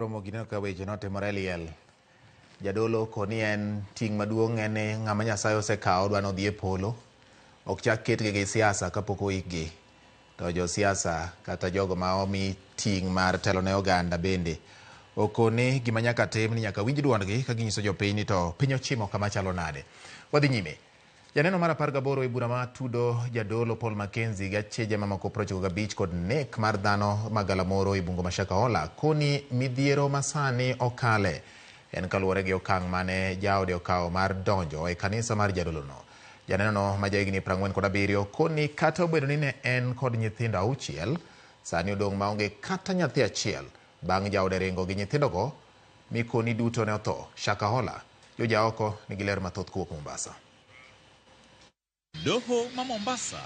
Romo gino ka weche notimore liel. Jadolo koni en ting' maduong' en ng'ama Nyasaye osekawo dwa nodhi e polo. Ok chak ketgi gi siasa kapok oikgi. To jo siasa kata jogo ma omi ting' mar telo ne oganda bende okone gima nyaka tim ni nyaka winj duondgi ka ginyiso jopiny ni to piny ochimo kama chalo nade. Wadhi nyime. Janeno mar 18 e bura ma tudo jadolo Paul Mackenzie gi acheje mamoko 95 kod nek mar dhano magalamoro e bungo ma Shakahola koni midhiero masani okale. En kaluwore gi okang' mane jaode okawo mar donjo e kanisa mar jadolono. Janeno no ma jahigni 47 koni kata obedo ni ne en kod nyithindo 6, sani odong' maonge kata nyathi achiel bang' jaode ringo gi nyithindogo mikoni duto ne otho. Shakahola joja oko nigi ler mathoth kuwuok Mombasa. Doho ma Mombasa.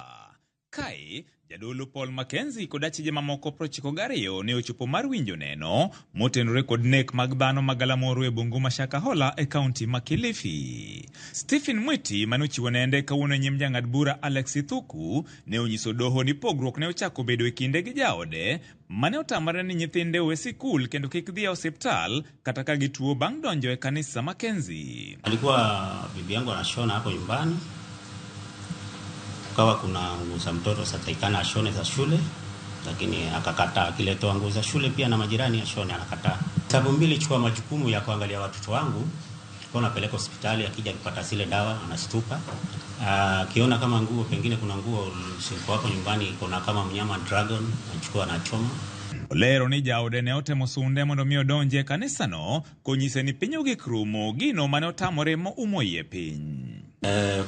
Kae, jadolo Paul Mackenzie kod achije mamoko 92 ne ochopo mar winjo neno motenore kod nek mag dhano magalamoro e bungu ma Shakahola e kaunti ma Kilifi. Stephen Mwiti manochiwo nende kawuono nyim jang'ad bura Alex Ithuku ne onyiso doho ni pogruok ne ochako bedo e kinde gi jaode mane otamore ni nyithinde owe sikul kendo kik dhi e hospital kata ka gituo bang' donjo e kanisa Mackenzie. Alikuwa bibi yangu anashona hapo nyumbani. Kawa kuna nguo za mtoto satakana ashone za shule, lakini akakataa. Akiletoa nguo za shule pia na majirani ashone anakataa. Sababu mbili, chukua majukumu ya kuangalia watoto wangu, kwa napeleka hospitali, akija kupata zile dawa anashtuka. Akiona kama nguo pengine kuna nguo siko hapo nyumbani kuna kama mnyama dragon, anachukua na choma. Olero ni jaode ne otemo sunde mondo mi odonje e kanisa no konyise ni piny ogikrumo gino mane otamore mo umoyie piny.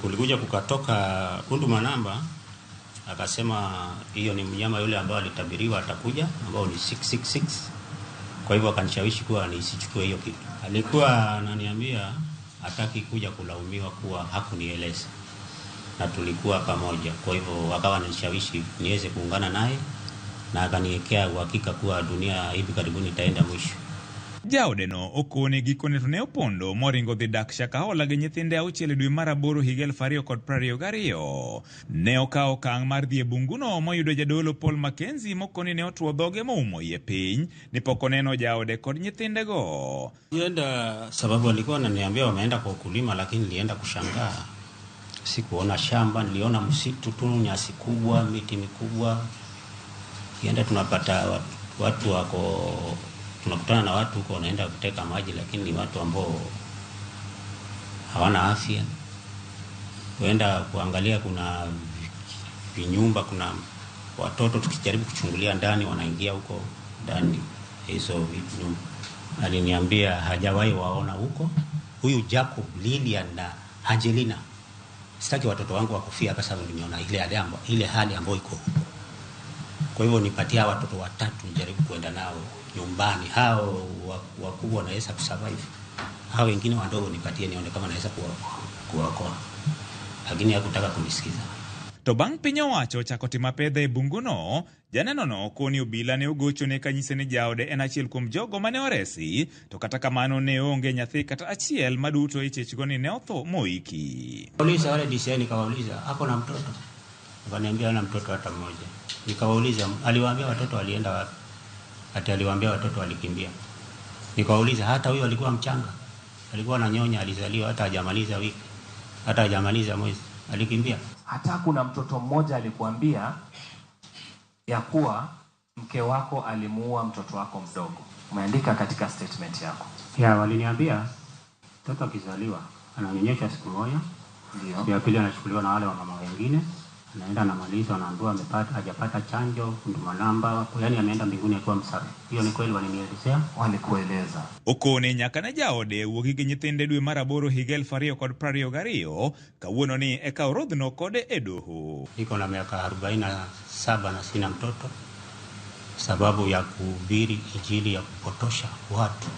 Kulikuja kukatoka kundu manamba akasema hiyo ni mnyama yule ambao alitabiriwa atakuja ambao ni 666. Kwa hivyo akanishawishi kuwa nisichukue hiyo kitu. Alikuwa ananiambia hataki kuja kulaumiwa kuwa hakunieleza, na tulikuwa pamoja. Kwa hivyo akawa ananishawishi niweze kuungana naye na akaniwekea uhakika kuwa dunia hivi karibuni itaenda mwisho. Jaode no okone gikone to ne opondo moringo dhi dak Shakahola gi nyithinde 6 dwe mar 8 higa 2022. Ne okawo okang' mar dhi e bunguno moyudo jadolo Paul Mackenzie mokoni ne otuo dhoge moumoyie piny ni pok oneno jaode kod nyithindego. Nienda sababu alikuwa ananiambia wameenda kwa ukulima, lakini nilienda kushangaa. Sikuona shamba, niliona msitu tu, nyasi kubwa, miti mikubwa. Kienda tunapata watu wako, tunakutana na watu huko wanaenda kuteka maji, lakini ni watu ambao hawana afya. Kuenda kuangalia kuna vinyumba, kuna watoto tukijaribu kuchungulia ndani wanaingia huko ndani hizo vinyumba. Aliniambia hajawahi waona huko. Huyu Jacob, Lilian na Angelina. Sitaki watoto wangu wakufia kwa sababu nimeona ile hali ambayo iko huko. Kwa hivyo nipatia watoto 3 nijaribu kuenda nao nyumbani. Hao wakubwa wanaweza kusurvive. Hao wengine wadogo nipatie nione kama naweza kuokoa. Lakini hakutaka kunisikiza. To bang' piny owacho chako timo pedhe e bunguno, janeno no koni obila ne ogocho ne kanyise ni jaode en achiel kuom jogo mane oresi, to kata kamano ne onge nyathi kata achiel maduto ichechgo ni ne otho moiki. Polisi wale DCI nikawauliza hapo na mtoto. Wakaniambia na mtoto hata mmoja. Nikawauliza aliwaambia watoto walienda wapi? Hata aliwaambia watoto walikimbia. Nikawauliza hata huyo alikuwa mchanga, alikuwa ananyonya, alizaliwa hata hajamaliza wiki, hata hajamaliza mwezi, alikimbia. Hata kuna mtoto mmoja alikuambia ya kuwa mke wako alimuua mtoto wako mdogo. Umeandika katika statement yako. Ya waliniambia mtoto akizaliwa ananyonyeshwa siku moja, ndio ya pili anachukuliwa na wale wamama wengine, anaenda anamaliza, anaambiwa hajapata chanjo, nduma namba, yani ameenda mbinguni akiwa msafi. Hiyo ni kweli walinielezea? Walikueleza. Okone nyaka ne jaode wuogi gi nyithinde dwe mar 8 higa 2022 kawuono ni eka orodhno kode e doho. Niko na miaka 47 na sina mtoto sababu ya kuhubiri injili ya kupotosha watu.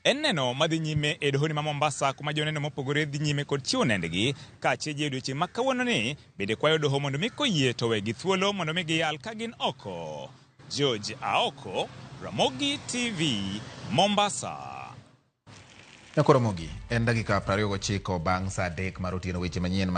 En neno madhi nyime e doho ni ma Mombasa kuma joneno mopogore dhi nyime kod chiwo nendgi ka cheje odiochieng' ma kawuono ni bende kwayo doho mondo mi koyie to wegi thuolo mondo mi giyal ka gin oko. George Aoko, Ramogi TV, Mombasa. Ramogi, en dakika 29 bang' saa 3 mar otieno weche manyien.